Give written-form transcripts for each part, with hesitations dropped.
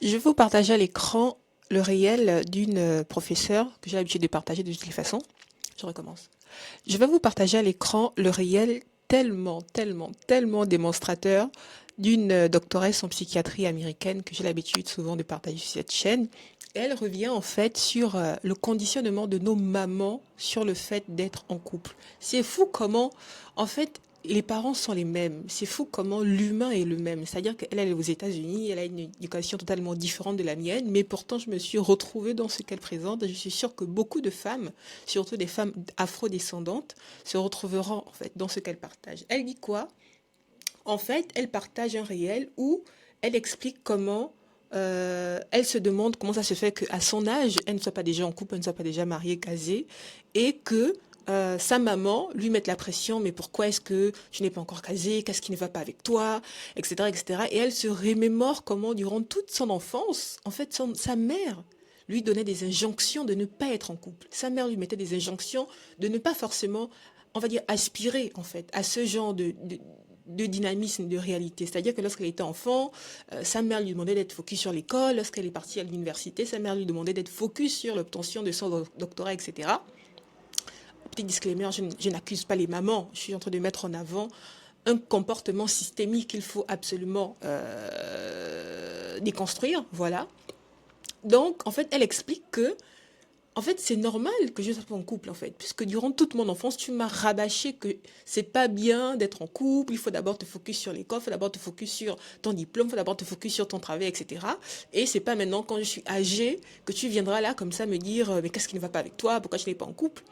Je vais vous partager à l'écran le réel d'une professeure que j'ai l'habitude de partager de toutes les façons. Je recommence. Je vais vous partager à l'écran le réel tellement démonstrateur d'une doctoresse en psychiatrie américaine que j'ai l'habitude souvent de partager sur cette chaîne. Elle revient en fait sur le conditionnement de nos mamans sur le fait d'être en couple. C'est fou comment, en fait, les parents sont les mêmes. C'est fou comment l'humain est le même. C'est-à-dire qu'elle est aux États-Unis, elle a une éducation totalement différente de la mienne, mais pourtant je me suis retrouvée dans ce qu'elle présente. Et je suis sûre que beaucoup de femmes, surtout des femmes afrodescendantes, se retrouveront en fait dans ce qu'elle partage. Elle dit quoi? En fait, elle partage un réel où elle explique comment elle se demande comment ça se fait qu'à son âge, elle ne soit pas déjà en couple, elle ne soit pas déjà mariée, casée, et que sa maman lui mette la pression, mais pourquoi est-ce que tu n'es pas encore casée, qu'est-ce qui ne va pas avec toi, etc., etc. Et elle se remémore comment, durant toute son enfance, en fait, sa mère lui donnait des injonctions de ne pas être en couple. Sa mère lui mettait des injonctions de ne pas forcément, on va dire, aspirer, en fait, à ce genre de dynamisme, de réalité. C'est-à-dire que lorsqu'elle était enfant, sa mère lui demandait d'être focus sur l'école. Lorsqu'elle est partie à l'université, sa mère lui demandait d'être focus sur l'obtention de son doctorat, etc. Petit disclaimer, je n'accuse pas les mamans. Je suis en train de mettre en avant un comportement systémique qu'il faut absolument déconstruire. Voilà. Donc, en fait, elle explique que en fait, c'est normal que je sois pas en couple, en fait, puisque durant toute mon enfance, tu m'as rabâché que c'est pas bien d'être en couple, il faut d'abord te focus sur l'école, il faut d'abord te focus sur ton diplôme, il faut d'abord te focus sur ton travail, etc. Et c'est pas maintenant, quand je suis âgée, que tu viendras là, comme ça, me dire, mais qu'est-ce qui ne va pas avec toi, pourquoi tu n'es pas en couple?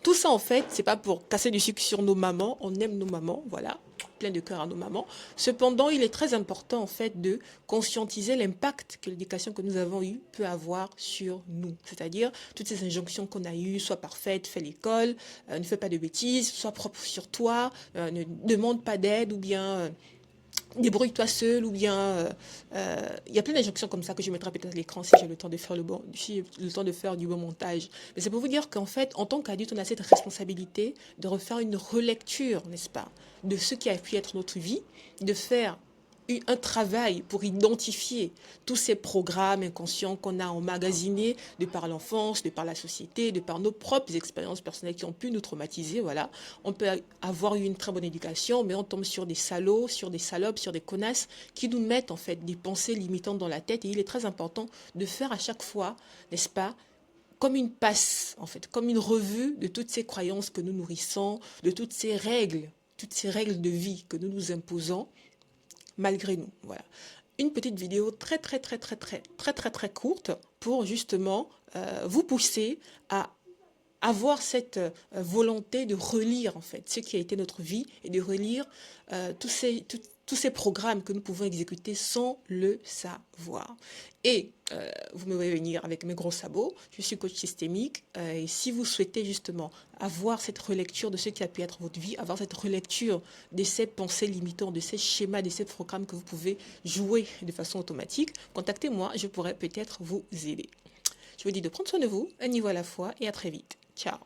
Tout ça, en fait, c'est pas pour casser du sucre sur nos mamans. On aime nos mamans, voilà, plein de cœur à nos mamans. Cependant, il est très important, en fait, de conscientiser l'impact que l'éducation que nous avons eue peut avoir sur nous. C'est-à-dire, toutes ces injonctions qu'on a eues, sois parfaite, fais l'école, ne fais pas de bêtises, sois propre sur toi, ne demande pas d'aide, ou bien débrouille-toi seul, ou bien il y a plein d'injonctions comme ça que je mettrai peut-être à l'écran si j'ai le temps de faire si j'ai le temps de faire du bon montage. Mais c'est pour vous dire qu'en fait, en tant qu'adulte, on a cette responsabilité de refaire une relecture, n'est-ce pas, de ce qui a pu être notre vie, de faire un travail pour identifier tous ces programmes inconscients qu'on a emmagasinés de par l'enfance, de par la société, de par nos propres expériences personnelles qui ont pu nous traumatiser. Voilà. On peut avoir eu une très bonne éducation, mais on tombe sur des salauds, sur des salopes, sur des connasses qui nous mettent en fait des pensées limitantes dans la tête. Et il est très important de faire à chaque fois, n'est-ce pas, comme une passe, en fait, comme une revue de toutes ces croyances que nous nourrissons, de toutes ces règles de vie que nous nous imposons malgré nous. Voilà. Une petite vidéo très courte pour justement vous pousser à avoir cette volonté de relire en fait ce qui a été notre vie et de relire tous ces programmes que nous pouvons exécuter sans le savoir. Et vous me voyez venir avec mes gros sabots, je suis coach systémique et si vous souhaitez justement avoir cette relecture de ce qui a pu être votre vie, avoir cette relecture de ces pensées limitantes, de ces schémas, de ces programmes que vous pouvez jouer de façon automatique, contactez-moi, je pourrais peut-être vous aider. Je vous dis de prendre soin de vous, un niveau à la fois et à très vite. Ciao.